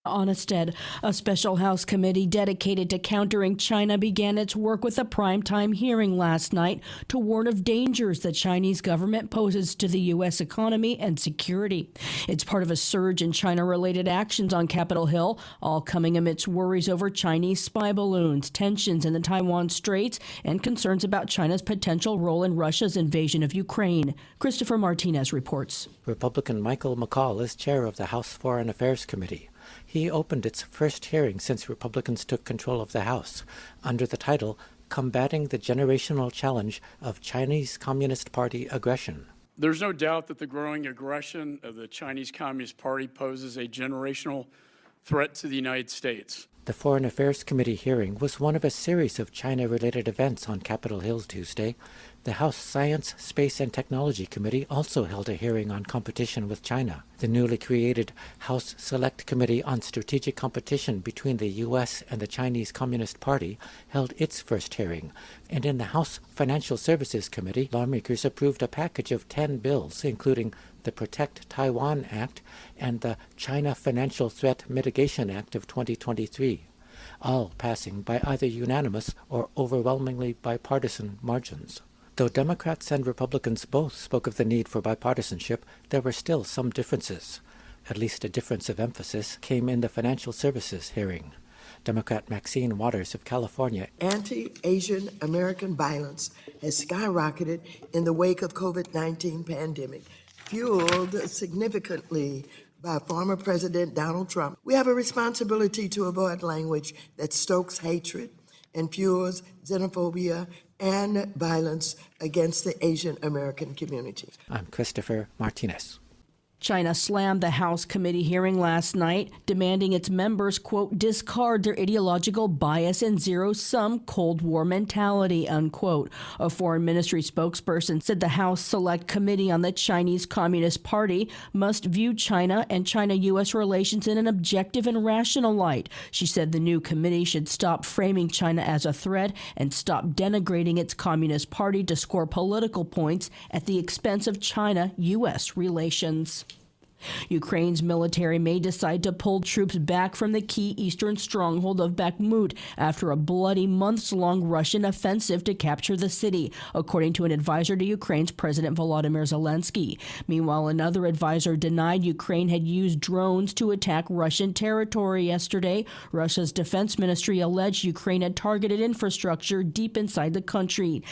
Onnested, a special House committee dedicated to countering China began its work with a primetime hearing last night to warn of dangers the Chinese government poses to the U.S. economy and security. It's part of a surge in China-related actions on Capitol Hill, all coming amidst worries over Chinese spy balloons, tensions in the Taiwan Straits, and concerns about China's potential role in Russia's invasion of Ukraine. Christopher Martinez reports. Republican Michael McCall is chair of the House Foreign Affairs Committee. He opened its first hearing since Republicans took control of the House, under the title, Combating the Generational Challenge of Chinese Communist Party Aggression. There's no doubt that the growing aggression of the Chinese Communist Party poses a generational threat to the United States. The Foreign Affairs Committee hearing was one of a series of China-related events on Capitol Hill Tuesday. The House Science, Space and Technology Committee also held a hearing on competition with China. The newly created House Select Committee on Strategic Competition between the U.S. and the Chinese Communist Party held its first hearing. And in the House Financial Services Committee, lawmakers approved a package of 10 bills, including the Protect Taiwan Act and the China Financial Threat Mitigation Act of 2023, all passing by either unanimous or overwhelmingly bipartisan margins. Though Democrats and Republicans both spoke of the need for bipartisanship, there were still some differences. At least a difference of emphasis came in the financial services hearing. Democrat Maxine Waters of California. Anti-Asian American violence has skyrocketed in the wake of COVID-19 pandemic, fueled significantly by former President Donald Trump. We have a responsibility to avoid language that stokes hatred and fuels xenophobia and violence against the Asian American community. I'm Christopher Martinez. China slammed the House committee hearing last night, demanding its members, quote, discard their ideological bias and zero-sum Cold War mentality, unquote. A foreign ministry spokesperson said the House Select Committee on the Chinese Communist Party must view China and China-U.S. relations in an objective and rational light. She said the new committee should stop framing China as a threat and stop denigrating its Communist Party to score political points at the expense of China-U.S. relations. Ukraine's military may decide to pull troops back from the key eastern stronghold of Bakhmut after a bloody months-long Russian offensive to capture the city, according to an advisor to Ukraine's President Volodymyr Zelensky. Meanwhile, another advisor denied Ukraine had used drones to attack Russian territory yesterday. Russia's defense ministry alleged Ukraine had targeted infrastructure deep inside the country.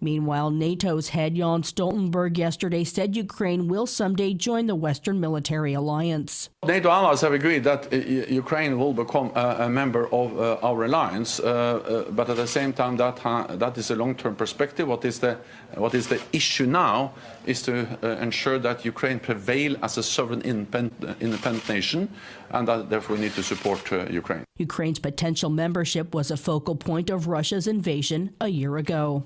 Meanwhile, NATO's head Jens Stoltenberg yesterday said Ukraine will someday join the Western military alliance. NATO allies have agreed that Ukraine will become a member of our alliance, but at the same time that is a long-term perspective. What is the issue now is to ensure that Ukraine prevail as a sovereign independent nation, and that therefore we need to support Ukraine. Ukraine's potential membership was a focal point of Russia's invasion a year ago.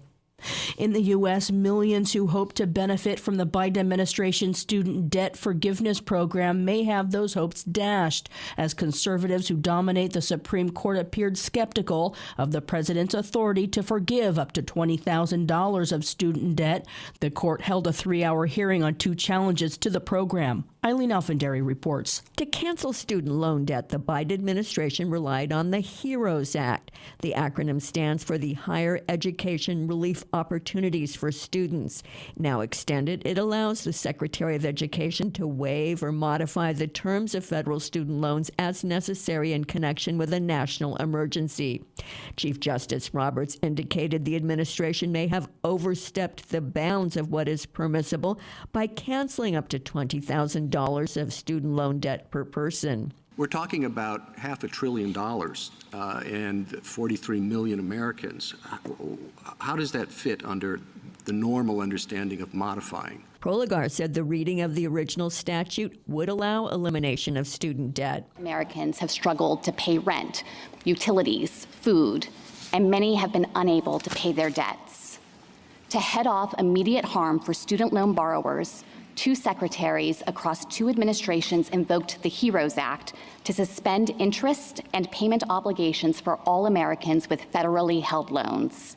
In the U.S., millions who hope to benefit from the Biden administration's student debt forgiveness program may have those hopes dashed as conservatives who dominate the Supreme Court appeared skeptical of the president's authority to forgive up to $20,000 of student debt. The court held a 3-hour hearing on 2 challenges to the program. Eileen Alfandari reports. To cancel student loan debt, the Biden administration relied on the HEROES Act. The acronym stands for the Higher Education Relief Opportunities for Students. Now extended, it allows the Secretary of Education to waive or modify the terms of federal student loans as necessary in connection with a national emergency. Chief Justice Roberts indicated the administration may have overstepped the bounds of what is permissible by canceling up to $20,000 of student loan debt per person. We're talking about $500 billion and 43 million Americans. How does that fit under the normal understanding of modifying? Proligar said the reading of the original statute would allow elimination of student debt. Americans have struggled to pay rent, utilities, food, and many have been unable to pay their debts. To head off immediate harm for student loan borrowers, 2 secretaries across 2 administrations invoked the HEROES Act to suspend interest and payment obligations for all Americans with federally held loans.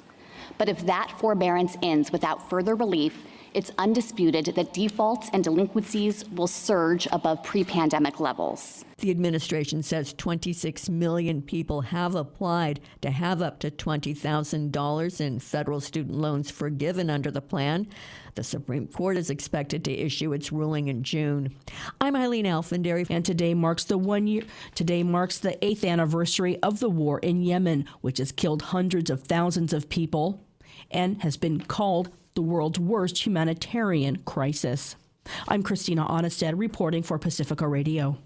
But if that forbearance ends without further relief, it's undisputed that defaults and delinquencies will surge above pre-pandemic levels. The administration says 26 million people have applied to have up to $20,000 in federal student loans forgiven under the plan. The Supreme Court is expected to issue its ruling in June. I'm Eileen Alfandary, and today marks the 8th anniversary of the war in Yemen, which has killed hundreds of thousands of people and has been called the world's worst humanitarian crisis. I'm Christina Onnested reporting for Pacifica Radio.